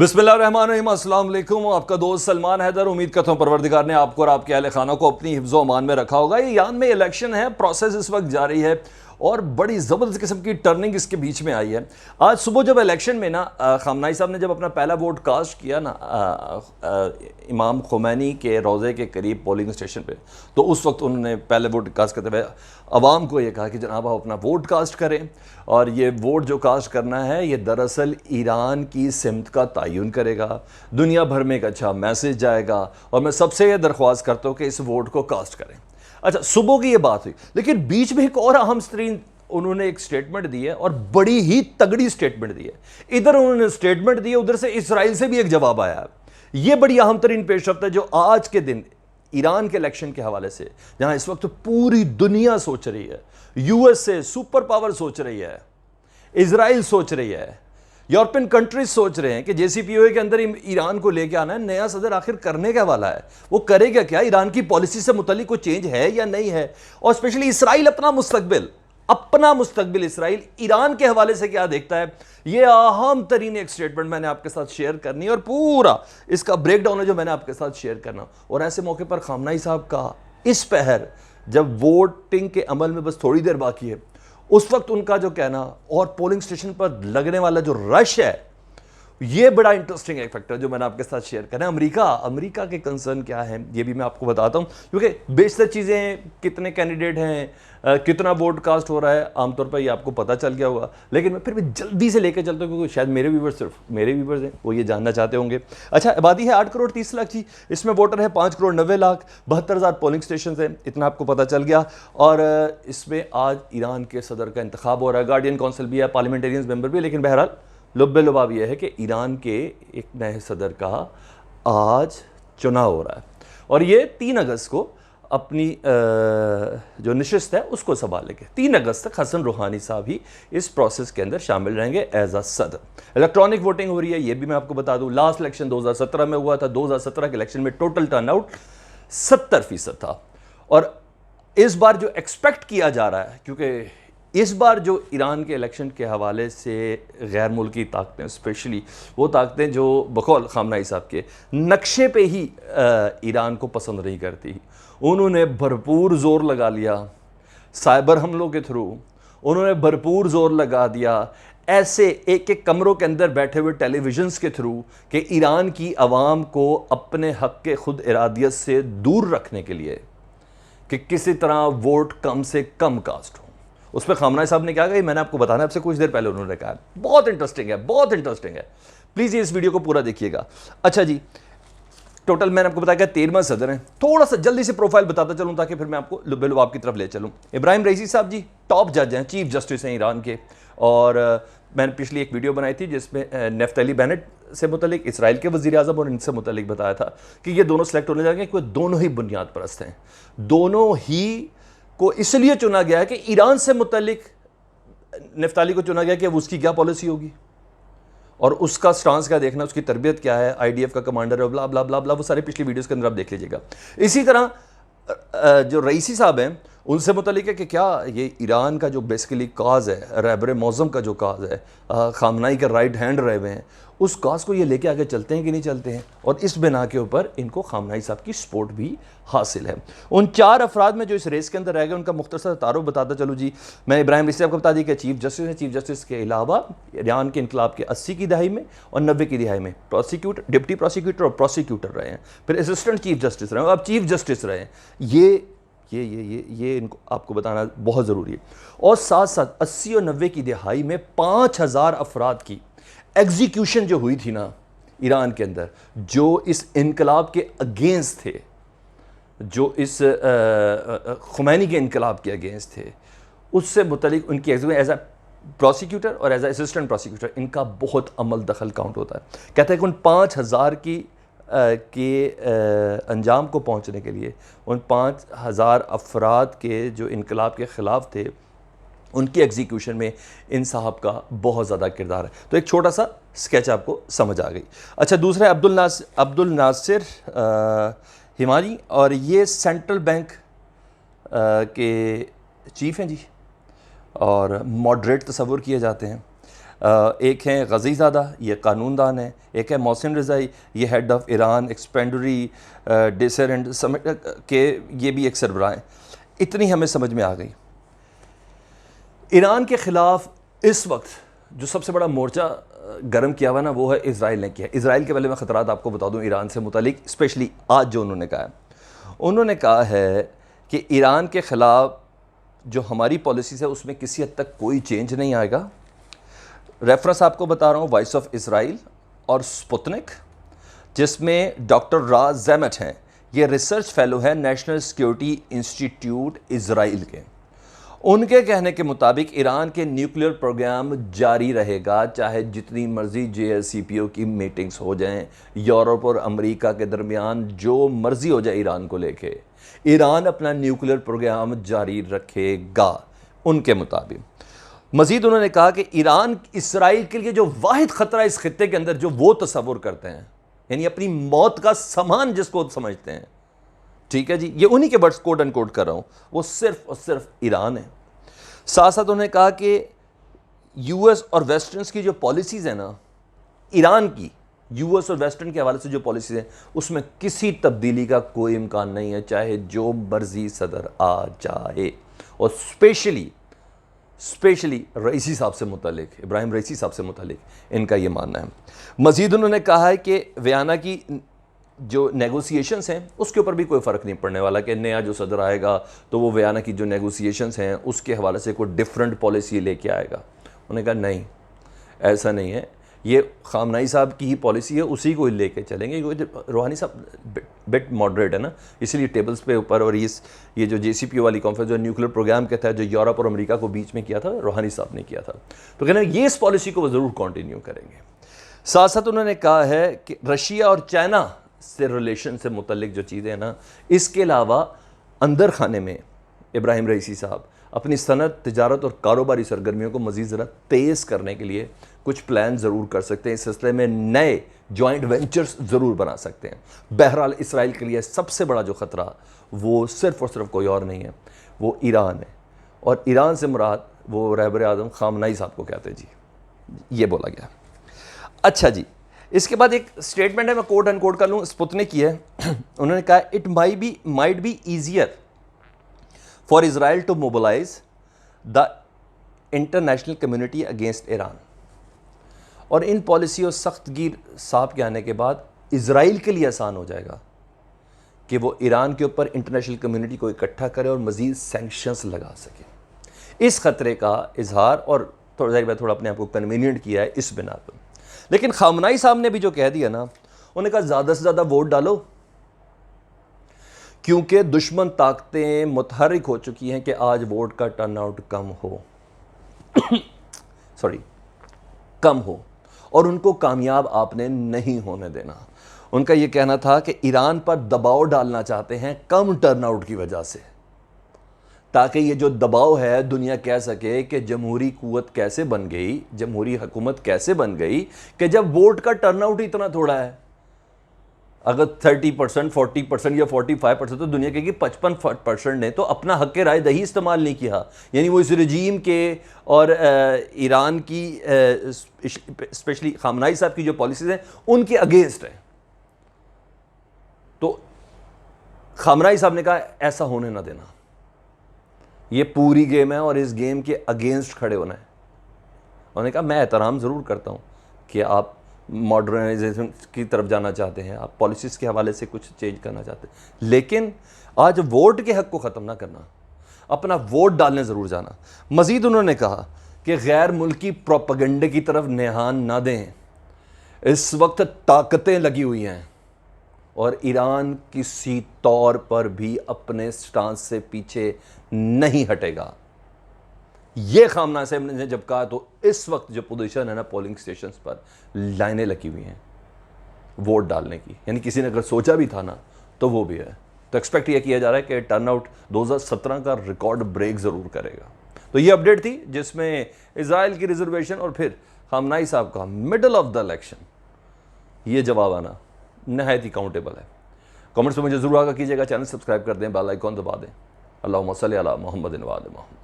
बिस्मिल्लाहिर्रहमानिर्रहीम, अस्सलाम वालेकुम। आपका दोस्त सलमान हैदर। उम्मीद करता हूँ परवरदिगार ने आपको और आपके अहले खाना को अपनी हिफ्ज़ व अमान में रखा होगा। ये ईरान में इलेक्शन है, प्रोसेस इस वक्त जारी है और बड़ी ज़बरदस्त किस्म की टर्निंग इसके बीच में आई है। आज सुबह जब इलेक्शन में ना खामनाई साहब ने जब अपना पहला वोट कास्ट किया ना इमाम खुमैनी के रोज़े के करीब पोलिंग स्टेशन पे, तो उस वक्त उन्होंने पहले वोट कास्ट करते हुए अवाम को ये कहा कि जनाब आप अपना वोट कास्ट करें और ये वोट जो कास्ट करना है ये दरअसल ईरान की सिमत का तयन करेगा, दुनिया भर में एक अच्छा मैसेज जाएगा और मैं सबसे ये दरख्वास्त करता हूँ कि इस वोट को कास्ट करें। अच्छा, सुबह की ये बात हुई, लेकिन बीच में एक और अहम तरीन उन्होंने एक स्टेटमेंट दी है और बड़ी ही तगड़ी स्टेटमेंट दी है। इधर उन्होंने स्टेटमेंट दी है, उधर से इसराइल से भी एक जवाब आया है। ये बड़ी अहम तरीन पेशरफ्त है जो आज के दिन ईरान के इलेक्शन के हवाले से, जहां इस वक्त पूरी दुनिया सोच रही है, यूएसए सुपर पावर सोच रही है, इजराइल सोच रही है, यूरोपियन कंट्रीज सोच रहे हैं कि जेसीपीओए के अंदर ईरान को लेके आना है। नया सदर आखिर करने क्या वाला है, वो करेगा क्या, ईरान की पॉलिसी से मुतल्लिक कोई चेंज है या नहीं है, और स्पेशली इसराइल अपना मुस्तकबिल इसराइल ईरान के हवाले से क्या देखता है। ये अहम तरीन एक स्टेटमेंट मैंने आपके साथ शेयर करनी है और पूरा इसका ब्रेकडाउन है जो मैंने आपके साथ शेयर करना। और ऐसे मौके पर खामनाई साहब का इस पहर, जब वोटिंग के अमल में बस थोड़ी देर बाकी है, उस वक्त उनका जो कहना और पोलिंग स्टेशन पर लगने वाला जो रश है, ये बड़ा इंटरेस्टिंग एक फैक्टर जो मैंने आपके साथ शेयर करना है। अमेरिका के कंसर्न क्या है ये भी मैं आपको बताता हूँ, क्योंकि बेशतर चीज़ें, कितने कैंडिडेट हैं, कितना वोट कास्ट हो रहा है, आमतौर पर ये आपको पता चल गया होगा, लेकिन मैं फिर भी जल्दी से लेकर चलता हूँ क्योंकि शायद सिर्फ मेरे व्यूवर्स हैं, वो ये जानना चाहते होंगे। अच्छा, आबादी है 8 करोड़ 30 लाख जी, इसमें वोटर है 5 करोड़ 90 लाख, 72,000 पोलिंग स्टेशन हैं, इतना आपको पता चल गया। और इसमें आज ईरान के सदर का इंतखाब हो रहा है, गार्डियन काउंसिल भी है, पार्लियामेंटेरियंस मेंबर भी है, लेकिन बहरहाल लुब्बे लुबाब यह है कि ईरान के एक नए सदर का आज चुनाव हो रहा है और ये 3 अगस्त को अपनी जो नशिस्त है उसको संभालेंगे। 3 अगस्त तक हसन रूहानी साहब ही इस प्रोसेस के अंदर शामिल रहेंगे एज अ सदर। इलेक्ट्रॉनिक वोटिंग हो रही है, ये भी मैं आपको बता दूं। लास्ट इलेक्शन 2017 में हुआ था, 2017 के इलेक्शन में टोटल टर्नआउट 70% था। और इस बार जो एक्सपेक्ट किया जा रहा है, क्योंकि इस बार जो ईरान के इलेक्शन के हवाले से गैर मुल्की ताकतें, स्पेशली वो ताकतें जो बकौल खामनाई साहब के नक्शे पे ही ईरान को पसंद नहीं करती, उन्होंने भरपूर ज़ोर लगा लिया साइबर हमलों के थ्रू, उन्होंने भरपूर ज़ोर लगा दिया ऐसे एक एक कमरों के अंदर बैठे हुए टेलीविजन्स के थ्रू कि ईरान की आवाम को अपने हक़ के खुद इरादियत से दूर रखने के लिए कि किसी तरह वोट कम से कम कास्ट हो। उस पर खामनाई साहब ने क्या कहा, मैंने आपको बताना है, आपसे कुछ देर पहले उन्होंने कहा। बहुत इंटरेस्टिंग है, प्लीज़ ये इस वीडियो को पूरा देखिएगा। अच्छा जी, टोटल मैंने आपको बताया 13वां सदर हैं। थोड़ा सा जल्दी से प्रोफाइल बताता चलूँ ताकि फिर मैं आपको लुब्बे लुबाब की तरफ ले चलूँ। इब्राहिम रईसी साहब जी टॉप जज हैं, चीफ जस्टिस हैं ईरान के, और मैंने पिछली एक वीडियो बनाई थी जिसमें नफ्तली बेनेट से मुतलिक, इसराइल के वज़ीर आज़म और इनसे मुतलिक बताया था कि ये दोनों सेलेक्ट होने जाएंगे, क्योंकि दोनों ही बुनियाद परस्त हैं। दोनों ही को इसलिए चुना गया है कि ईरान से मुतलिक नफ्ताली को चुना गया कि अब उसकी क्या पॉलिसी होगी और उसका स्टांस क्या देखना, उसकी तरबियत क्या है, आईडीएफ का कमांडर है, ब्ला ब्ला ब्ला ब्ला, वो सारे पिछली वीडियोस के अंदर आप देख लीजिएगा। इसी तरह जो रईसी साहब हैं उनसे मुतलिक है कि क्या ये ईरान का जो बेसिकली काज है, रहबर मौज़म का जो काज है, खामनाई के राइट हैंड रहे हुए हैं, उस काज को ये लेके आगे चलते हैं कि नहीं चलते हैं, और इस बिना के ऊपर इनको खामनाई साहब की सपोर्ट भी हासिल है। उन 4 अफराद में जो इस रेस के अंदर रह गए उनका मुख्तसर तारुफ बताता चलूँ जी। मैं इब्राहिम रईसी आपको बता दी कि चीफ जस्टिस है। चीफ जस्टिस के अलावा ईरान के इनकलाब के 80 की दहाई में और 90 की दहाई में प्रोसिक्यूटर, डिप्टी प्रोसिक्यूटर और प्रोसिक्यूटर रहे हैं, फिर असिस्टेंट चीफ जस्टिस रहे हैं, अब चीफ जस्टिस रहे हैं। ये इनको आपको बताना बहुत ज़रूरी है। और साथ साथ 80 और 90 की दहाई में 5000 अफराद की एग्जीक्यूशन जो हुई थी ना ईरान के अंदर, जो इस इनकलाब के अगेंस्ट थे, जो इस खुमैनी के इनकलाब के अगेंस्ट थे, उससे मुतलिक उनकी एग्जीक्यूशन एज ए प्रोसिक्यूटर और एज ए असिस्टेंट प्रोसिक्यूटर इनका बहुत अमल दखल काउंट होता है। कहते हैं कि उन 5000 के अंजाम को पहुंचने के लिए उन 5000 अफराद के जो इनकलाब के ख़िलाफ़ थे, उनकी एग्जीक्यूशन में इन साहब का बहुत ज़्यादा किरदार है। तो एक छोटा सा स्केच आपको समझ आ गई। अच्छा, दूसरा अब्दुल नासिर हिमानी, और ये सेंट्रल बैंक के चीफ़ हैं जी, और मॉडरेट तस्वुर किए जाते हैं। एक हैं गजीज़ादा, ये कानूनदान है, एक है मोहसिन रज़ाई, ये हेड ऑफ़ ईरान एक्सपेंडरी डिसरेंट समिट के, ये भी एक सरबराह हैं। इतनी हमें समझ में आ गई। ईरान के ख़िलाफ़ इस वक्त जो सबसे बड़ा मोर्चा गर्म किया हुआ ना, वो है इसराइल ने किया। इसराइल के पहले मैं ख़तरात आपको बता दूँ ईरान से मुतालिक, स्पेशली आज जो उन्होंने कहा है। उन्होंने कहा है कि ईरान के ख़िलाफ़ जो हमारी पॉलिसीज़ है उसमें किसी हद तक कोई चेंज नहीं आएगा। रेफरेंस आपको बता रहा हूँ, वॉइस ऑफ इसराइल और स्पुतनिक, जिसमें डॉक्टर राज ज़ैमट हैं, ये रिसर्च फेलो है नेशनल सिक्योरिटी इंस्टीट्यूट इसराइल के। उनके कहने के मुताबिक ईरान के न्यूक्लियर प्रोग्राम जारी रहेगा, चाहे जितनी मर्जी JCPOA की मीटिंग्स हो जाएं, यूरोप और अमेरिका के दरमियान जो मर्जी हो जाए ईरान को लेके, ईरान अपना न्यूक्लियर प्रोग्राम जारी रखेगा उनके मुताबिक। मजीद उन्होंने कहा कि ईरान इसराइल के लिए जो वाहिद ख़तरा इस खित्ते के अंदर जो वो तस्वुर करते हैं, यानी अपनी मौत का सामान जिसको समझते हैं, ठीक है जी, ये उन्हीं के वर्ड्स कोट एंड कोट कर रहा हूँ, वो सिर्फ और सिर्फ ईरान है। साथ साथ उन्होंने कहा कि US और वेस्टर्न्स की जो पॉलिसीज़ है ना, ईरान की US और वेस्टर्न के हवाले से जो पॉलिसीज़ हैं, उसमें किसी तब्दीली का कोई इम्कान नहीं है, चाहे जो मर्जी सदर आ जाए। और स्पेशली रईसी साहब से मुतालिक, इब्राहिम रईसी साहब से मुतालिक इनका ये मानना है। मज़ीद उन्होंने कहा है कि वियना की जो नेगोशिएशंस हैं उसके ऊपर भी कोई फ़र्क नहीं पड़ने वाला, कि नया जो सदर आएगा तो वो वियना की जो नेगोशिएशंस हैं उसके हवाले से कोई डिफरेंट पॉलिसी लेके आएगा। उन्होंने कहा नहीं, ऐसा नहीं है, ये खामनाई साहब की ही पॉलिसी है, उसी को लेके चलेंगे। रूहानी साहब बिट मॉडरेट है ना, इसलिए टेबल्स पे ऊपर, और ये जो JCPOA वाली कॉन्फ्रेंस जो न्यूक्लियर प्रोग्राम के तहत जो यूरोप और अमेरिका को बीच में किया था, रूहानी साहब ने किया था, तो कहना ये इस पॉलिसी को वो ज़रूर कंटिन्यू करेंगे। साथ साथ उन्होंने कहा है कि रशिया और चाइना से रिलेशन से मुतल्लिक जो चीज़ें हैं ना, इसके अलावा अंदर खाने में इब्राहिम रईसी साहब अपनी सनत, तिजारत और कारोबारी सरगर्मियों को मज़ीद ज़रा तेज़ करने के लिए कुछ प्लान ज़रूर कर सकते हैं। इस सिलसिले में नए जॉइंट वेंचर्स ज़रूर बना सकते हैं। बहरहाल इसराइल के लिए सबसे बड़ा जो ख़तरा वो सिर्फ़ और सिर्फ कोई और नहीं है, वो ईरान है। और ईरान से मुराद वो रहबर आज़म खामनाई साहब को कहते हैं जी, ये बोला गया। अच्छा जी, इसके बाद एक स्टेटमेंट है, मैं कोट एंड कोट कर लूँ, स्पुतनिक की है। उन्होंने कहा it might be easier for Israel to mobilize the international community against Iran. और इन पॉलिसी और सख्तगीर साहब के आने के बाद इज़राइल के लिए आसान हो जाएगा कि वो ईरान के ऊपर इंटरनेशनल कम्युनिटी को इकट्ठा करे और मज़ीद सैंक्शंस लगा सके। इस ख़तरे का इजहार और थोड़ा अपने आप को कन्वीनियंट किया है इस बिना पर। लेकिन खामनाई साहब ने भी जो कह दिया ना, उन्होंने कहा ज़्यादा से ज़्यादा वोट डालो, क्योंकि दुश्मन ताकतें मुतहर्रिक हो चुकी हैं कि आज वोट का टर्नआउट कम हो और उनको कामयाब आपने नहीं होने देना। उनका यह कहना था कि ईरान पर दबाव डालना चाहते हैं कम टर्नआउट की वजह से, ताकि ये जो दबाव है दुनिया कह सके कि जमहूरी कुव्वत कैसे बन गई, जमहूरी हुकूमत कैसे बन गई कि जब वोट का टर्नआउट इतना थोड़ा है। अगर 30%, 40% या 45%, तो दुनिया कहेगी 55% ने तो अपना हक राय दही इस्तेमाल नहीं किया, यानी वो इस रजीम के और ईरान की स्पेशली खामनाई साहब की जो पॉलिसीज़ हैं उनके अगेंस्ट है। तो खामनाई साहब ने कहा ऐसा होने ना देना, ये पूरी गेम है और इस गेम के अगेंस्ट खड़े होना है। उन्होंने कहा मैं एहतराम ज़रूर करता हूँ कि आप मॉडर्नाइजेशन की तरफ जाना चाहते हैं, आप पॉलिसीज़ के हवाले से कुछ चेंज करना चाहते हैं, लेकिन आज वोट के हक़ को ख़त्म ना करना, अपना वोट डालने ज़रूर जाना। मज़ीद उन्होंने कहा कि गैर मुल्की प्रोपेगेंडे की तरफ ध्यान ना दें। इस वक्त ताकतें लगी हुई हैं और ईरान किसी तौर पर भी अपने स्टांस से पीछे नहीं हटेगा। ये खामना साहब ने जब कहा तो इस वक्त जो पोजीशन है ना पोलिंग स्टेशंस पर लाइनें लगी हुई हैं वोट डालने की, यानी किसी ने अगर सोचा भी था ना तो वो भी है। तो एक्सपेक्ट ये किया जा रहा है कि टर्नआउट 2017 का रिकॉर्ड ब्रेक ज़रूर करेगा। तो ये अपडेट थी जिसमें इजराइल की रिजर्वेशन और फिर खामनाई साहब का मिडल ऑफ द इलेक्शन ये जवाब आना नहायत ही काउंटेबल है। कमेंट्स में मुझे ज़रूर आगा कीजिएगा, चैनल सब्सक्राइब कर दें, बेल आइकॉन दबा दें। अल्लाहुम्मा सल्ली अला मुहम्मद व आले मुहम्मद।